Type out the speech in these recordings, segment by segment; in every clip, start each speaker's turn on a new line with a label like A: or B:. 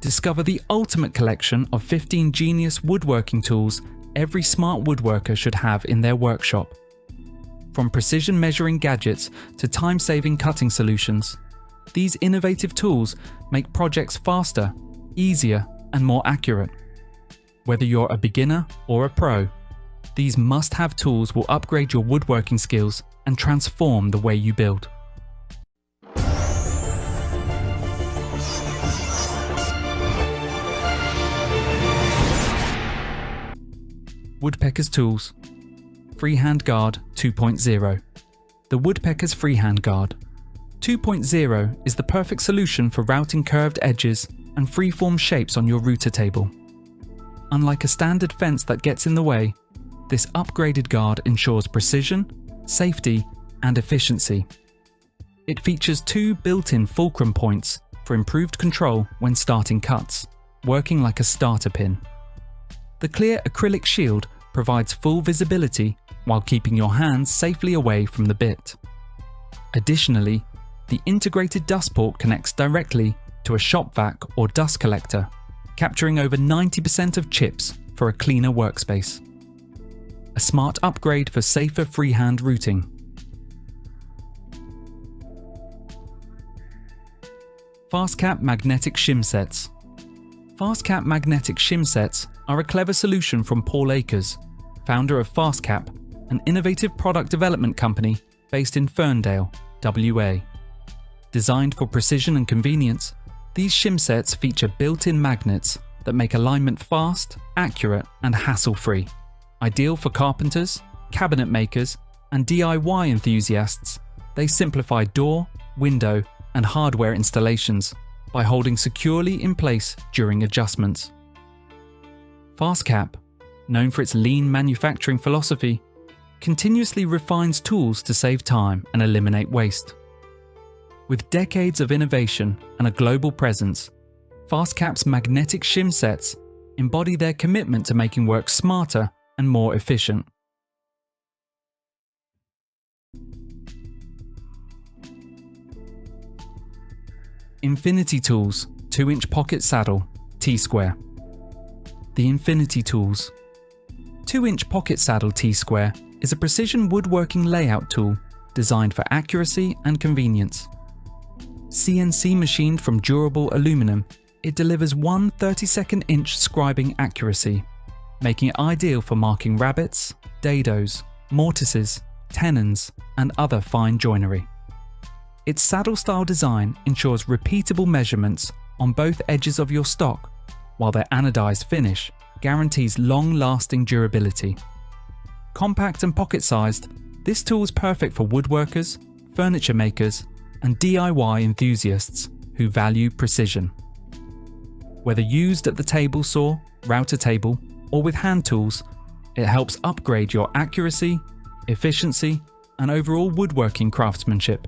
A: discover the ultimate collection of 15 genius woodworking tools every smart woodworker should have in their workshop. From precision measuring gadgets to time-saving cutting solutions, these innovative tools make projects faster, easier, and more accurate. Whether you're a beginner or a pro, these must-have tools will upgrade your woodworking skills and transform the way you build. Woodpeckers Tools Freehand Guard 2.0. The Woodpeckers Freehand Guard 2.0 is the perfect solution for routing curved edges and freeform shapes on your router table. Unlike a standard fence that gets in the way, this upgraded guard ensures precision, safety, and efficiency. It features 2 built-in fulcrum points for improved control when starting cuts, working like a starter pin. The clear acrylic shield provides full visibility while keeping your hands safely away from the bit. Additionally, the integrated dust port connects directly to a shop vac or dust collector, capturing over 90% of chips for a cleaner workspace. A smart upgrade for safer freehand routing. FastCap Magnetic Shim Sets. FastCap Magnetic Shim Sets are a clever solution from Paul Akers, founder of FastCap, an innovative product development company based in Ferndale, WA. Designed for precision and convenience, these shim sets feature built-in magnets that make alignment fast, accurate, and hassle-free. Ideal for carpenters, cabinet makers, and DIY enthusiasts, they simplify door, window, and hardware installations by holding securely in place during adjustments. FastCap, known for its lean manufacturing philosophy, continuously refines tools to save time and eliminate waste. With decades of innovation and a global presence, FastCap's magnetic shim sets embody their commitment to making work smarter and more efficient. Infinity Tools 2-inch Pocket Saddle T-Square. The Infinity Tools 2-inch Pocket Saddle T-Square is a precision woodworking layout tool designed for accuracy and convenience. CNC machined from durable aluminum, it delivers 1 32nd inch scribing accuracy, making it ideal for marking rabbets, dados, mortises, tenons, and other fine joinery. Its saddle-style design ensures repeatable measurements on both edges of your stock, while their anodized finish guarantees long-lasting durability. Compact and pocket-sized, this tool is perfect for woodworkers, furniture makers, and DIY enthusiasts who value precision. Whether used at the table saw, router table, or with hand tools, it helps upgrade your accuracy, efficiency, and overall woodworking craftsmanship.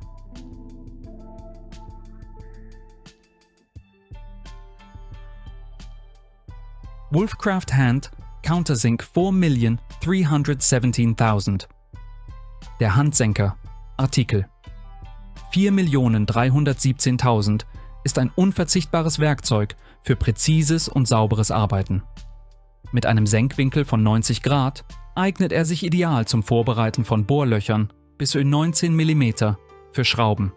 A: Wolfcraft Hand Countersink 4.317.000. Der Handsenker. Artikel. 4.317.000 ist ein unverzichtbares Werkzeug für präzises und sauberes Arbeiten. Mit einem Senkwinkel von 90 Grad eignet er sich ideal zum Vorbereiten von Bohrlöchern bis Ö19 mm für Schrauben,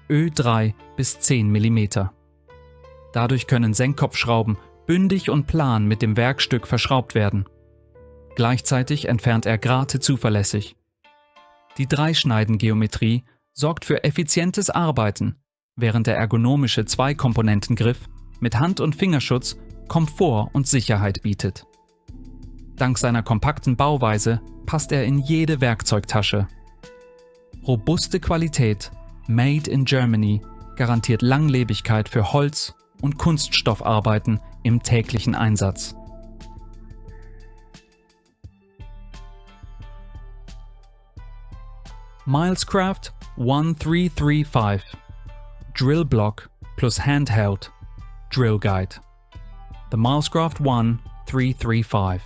A: Ö3 bis 10 mm. Dadurch können Senkkopfschrauben bündig und plan mit dem Werkstück verschraubt werden. Gleichzeitig entfernt er Grate zuverlässig. Die Dreischneidengeometrie sorgt für effizientes Arbeiten, während der ergonomische Zweikomponentengriff mit Hand- und Fingerschutz Komfort und Sicherheit bietet. Dank seiner kompakten Bauweise passt er in jede Werkzeugtasche. Robuste Qualität, Made in Germany, garantiert Langlebigkeit für Holz- und Kunststoffarbeiten im täglichen Einsatz. Milescraft 1335 DrillBlock plus Handheld Drill Guide. The Milescraft 1335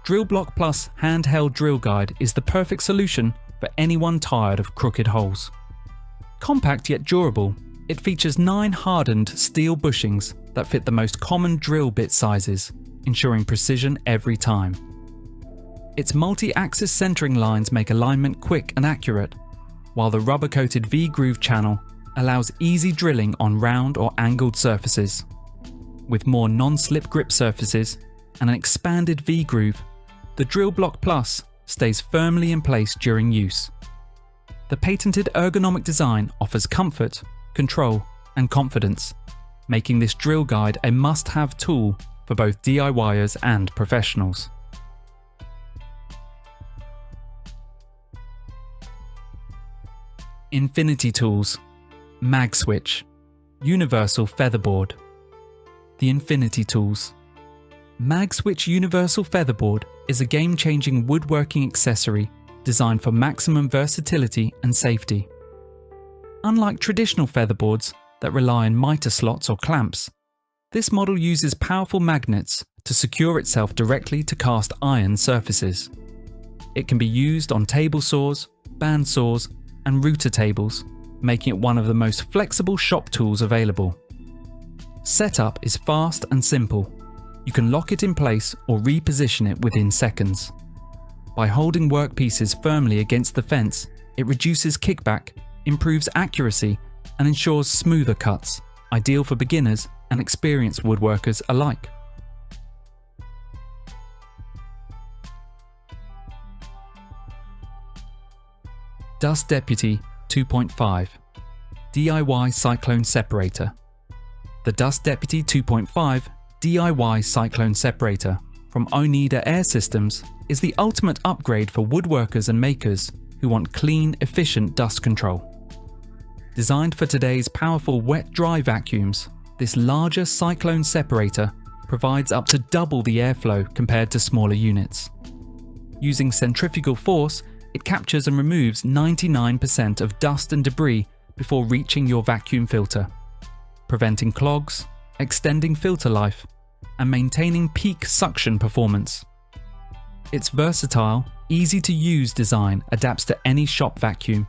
A: DrillBlock plus Handheld Drill Guide is the perfect solution for anyone tired of crooked holes. Compact yet durable, it features 9 hardened steel bushings that fit the most common drill bit sizes, ensuring precision every time. Its multi-axis centering lines make alignment quick and accurate, while the rubber-coated V-groove channel allows easy drilling on round or angled surfaces. With more non-slip grip surfaces and an expanded V-groove, the DrillBlock Plus stays firmly in place during use. The patented ergonomic design offers comfort, control, and confidence, making this drill guide a must-have tool for both DIYers and professionals. Infinity Tools, Magswitch, Universal Featherboard. The Infinity Tools. Magswitch Universal Featherboard is a game-changing woodworking accessory designed for maximum versatility and safety. Unlike traditional featherboards that rely on miter slots or clamps, this model uses powerful magnets to secure itself directly to cast iron surfaces. It can be used on table saws, band saws, and router tables, making it one of the most flexible shop tools available. Setup is fast and simple. You can lock it in place or reposition it within seconds. By holding workpieces firmly against the fence, it reduces kickback, improves accuracy, and ensures smoother cuts, ideal for beginners and experienced woodworkers alike. Dust Deputy 2.5 DIY Cyclone Separator. The Dust Deputy 2.5 DIY Cyclone Separator from Oneida Air Systems is the ultimate upgrade for woodworkers and makers who want clean, efficient dust control. Designed for today's powerful wet-dry vacuums, this larger Cyclone Separator provides up to double the airflow compared to smaller units. Using centrifugal force, it captures and removes 99% of dust and debris before reaching your vacuum filter, preventing clogs, extending filter life, and maintaining peak suction performance. Its versatile, easy-to-use design adapts to any shop vacuum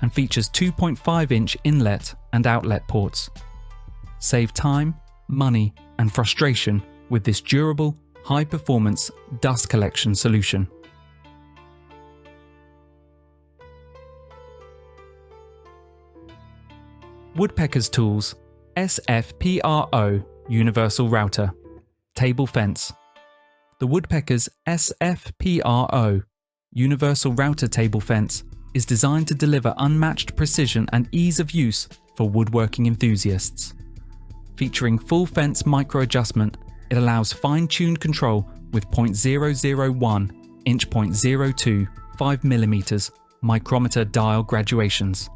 A: and features 2.5-inch inlet and outlet ports. Save time, money, and frustration with this durable, high-performance dust collection solution. Woodpeckers Tools SFPRO Universal Router Table Fence. The Woodpeckers SFPRO Universal Router Table Fence is designed to deliver unmatched precision and ease of use for woodworking enthusiasts. Featuring full fence micro adjustment, it allows fine-tuned control with 0.001 inch 0.02 5mm micrometer dial graduations.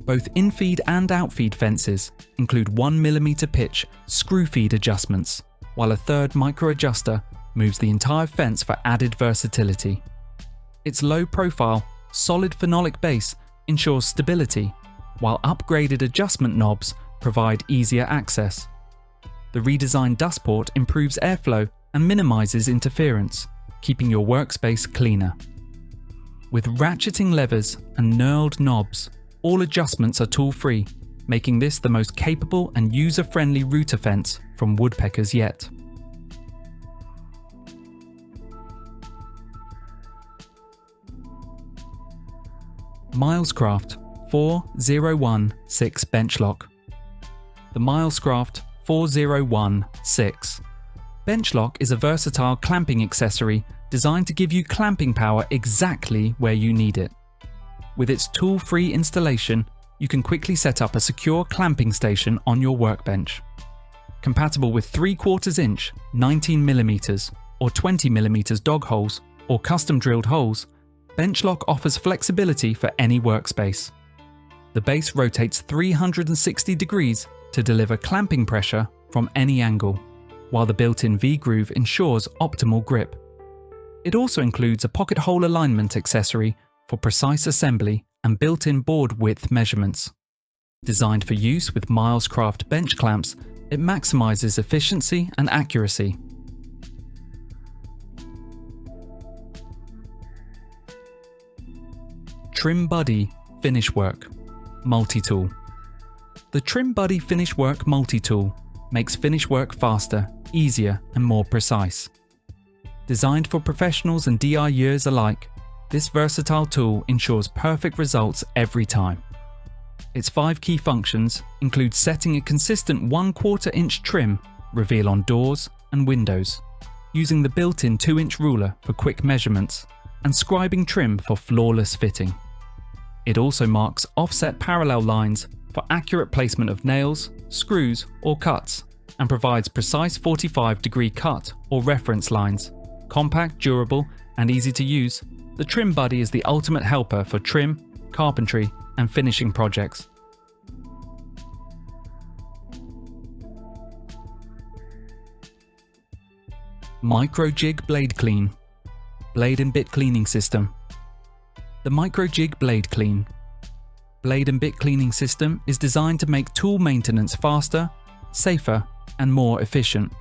A: Both in-feed and out-feed fences include 1mm pitch screw feed adjustments, while a third micro adjuster moves the entire fence for added versatility. Its low-profile, solid phenolic base ensures stability, while upgraded adjustment knobs provide easier access. The redesigned dust port improves airflow and minimizes interference, keeping your workspace cleaner. With ratcheting levers and knurled knobs, all adjustments are tool-free, making this the most capable and user-friendly router fence from Woodpeckers yet. Milescraft 4016 BenchLock. The Milescraft 4016 BenchLock is a versatile clamping accessory designed to give you clamping power exactly where you need it. With its tool-free installation, you can quickly set up a secure clamping station on your workbench. Compatible with 3/4 inch, 19mm or 20mm dog holes or custom drilled holes, BenchLock offers flexibility for any workspace. The base rotates 360 degrees to deliver clamping pressure from any angle, while the built-in V-groove ensures optimal grip. It also includes a pocket hole alignment accessory for precise assembly and built-in board width measurements. Designed for use with Milescraft bench clamps, it maximizes efficiency and accuracy. Trim Buddy Finish Work Multi-Tool. The Trim Buddy Finish Work Multi-Tool makes finish work faster, easier, and more precise. Designed for professionals and DIYers alike, this versatile tool ensures perfect results every time. Its 5 key functions include setting a consistent 1/4 inch trim reveal on doors and windows, using the built-in 2-inch ruler for quick measurements, and scribing trim for flawless fitting. It also marks offset parallel lines for accurate placement of nails, screws, or cuts, and provides precise 45-degree cut or reference lines. Compact, durable, and easy to use, the Trim Buddy is the ultimate helper for trim, carpentry, and finishing projects. MICROJIG Blade Clean Blade and Bit Cleaning System. The MICROJIG Blade Clean Blade and Bit Cleaning System is designed to make tool maintenance faster, safer, and more efficient.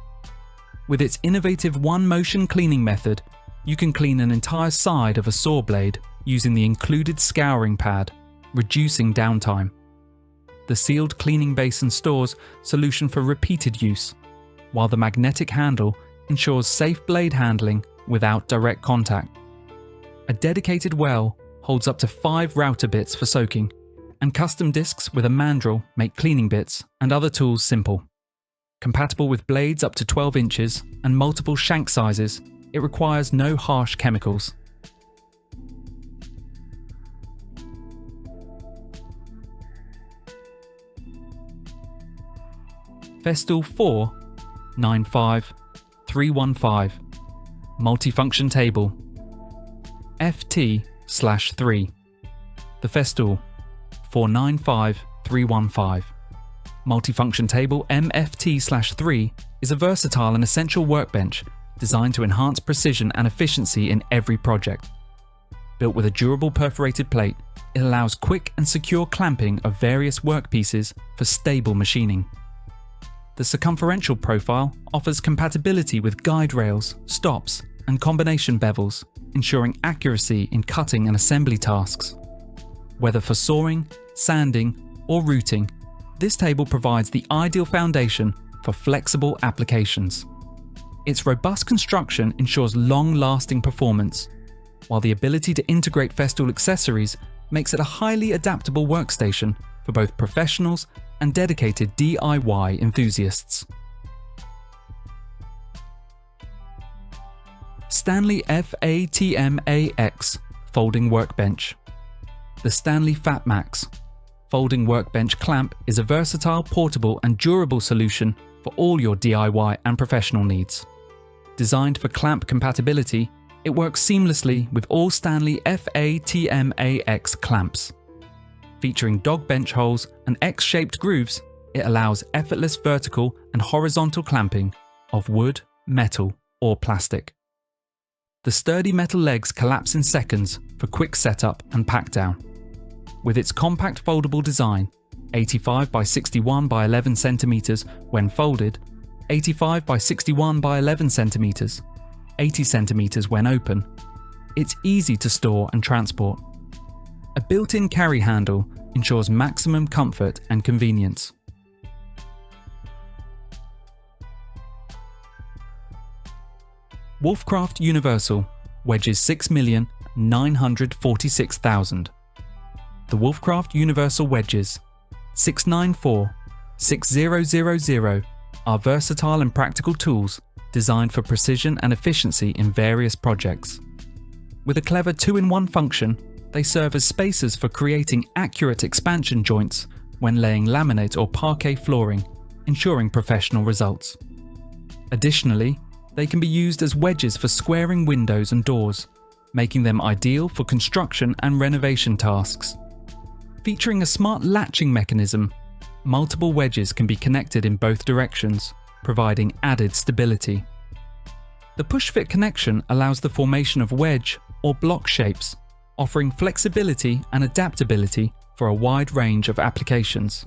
A: With its innovative one-motion cleaning method, you can clean an entire side of a saw blade using the included scouring pad, reducing downtime. The sealed cleaning basin stores solution for repeated use, while the magnetic handle ensures safe blade handling without direct contact. A dedicated well holds up to 5 router bits for soaking, and custom discs with a mandrel make cleaning bits and other tools simple. Compatible with blades up to 12 inches and multiple shank sizes, it requires no harsh chemicals. Festool 4-95315 Multifunction Table FT/3. The Festool 4-95315 Multifunction Table MFT/3 is a versatile and essential workbench designed to enhance precision and efficiency in every project. Built with a durable perforated plate, it allows quick and secure clamping of various workpieces for stable machining. The circumferential profile offers compatibility with guide rails, stops, and combination bevels, ensuring accuracy in cutting and assembly tasks. Whether for sawing, sanding, or routing, this table provides the ideal foundation for flexible applications. Its robust construction ensures long-lasting performance, while the ability to integrate Festool accessories makes it a highly adaptable workstation for both professionals and dedicated DIY enthusiasts. STANLEY FATMAX Folding Workbench. The STANLEY FATMAX Folding Workbench Clamp is a versatile, portable, and durable solution for all your DIY and professional needs. Designed for clamp compatibility, it works seamlessly with all STANLEY FATMAX clamps. Featuring dog bench holes and X-shaped grooves, it allows effortless vertical and horizontal clamping of wood, metal, or plastic. The sturdy metal legs collapse in seconds for quick setup and pack down. With its compact foldable design, 85 by 61 by 11 cm when folded, 85 by 61 by 11 cm, 80 cm when open, it's easy to store and transport. A built-in carry handle ensures maximum comfort and convenience. WolfCraft Universal Wedges 6,946,000. The WolfCraft Universal Wedges 694-6000 are versatile and practical tools designed for precision and efficiency in various projects. With a clever 2-in-1 function, they serve as spacers for creating accurate expansion joints when laying laminate or parquet flooring, ensuring professional results. Additionally, they can be used as wedges for squaring windows and doors, making them ideal for construction and renovation tasks. Featuring a smart latching mechanism, multiple wedges can be connected in both directions, providing added stability. The push-fit connection allows the formation of wedge or block shapes, offering flexibility and adaptability for a wide range of applications.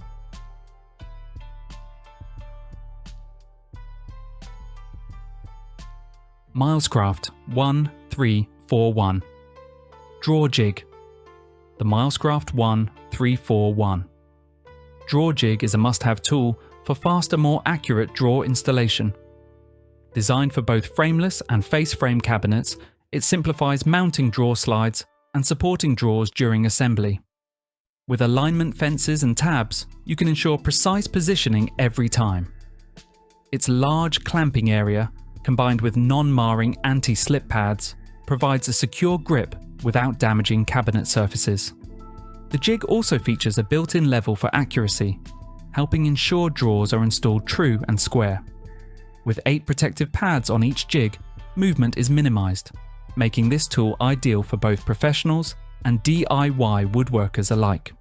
A: Milescraft 1341 Drawer Jig. The Milescraft 1341. Drawer Jig is a must-have tool for faster, more accurate drawer installation. Designed for both frameless and face frame cabinets, it simplifies mounting drawer slides and supporting drawers during assembly. With alignment fences and tabs, you can ensure precise positioning every time. Its large clamping area, combined with non-marring anti-slip pads, provides a secure grip without damaging cabinet surfaces. The jig also features a built-in level for accuracy, helping ensure drawers are installed true and square. With 8 protective pads on each jig, movement is minimized, making this tool ideal for both professionals and DIY woodworkers alike.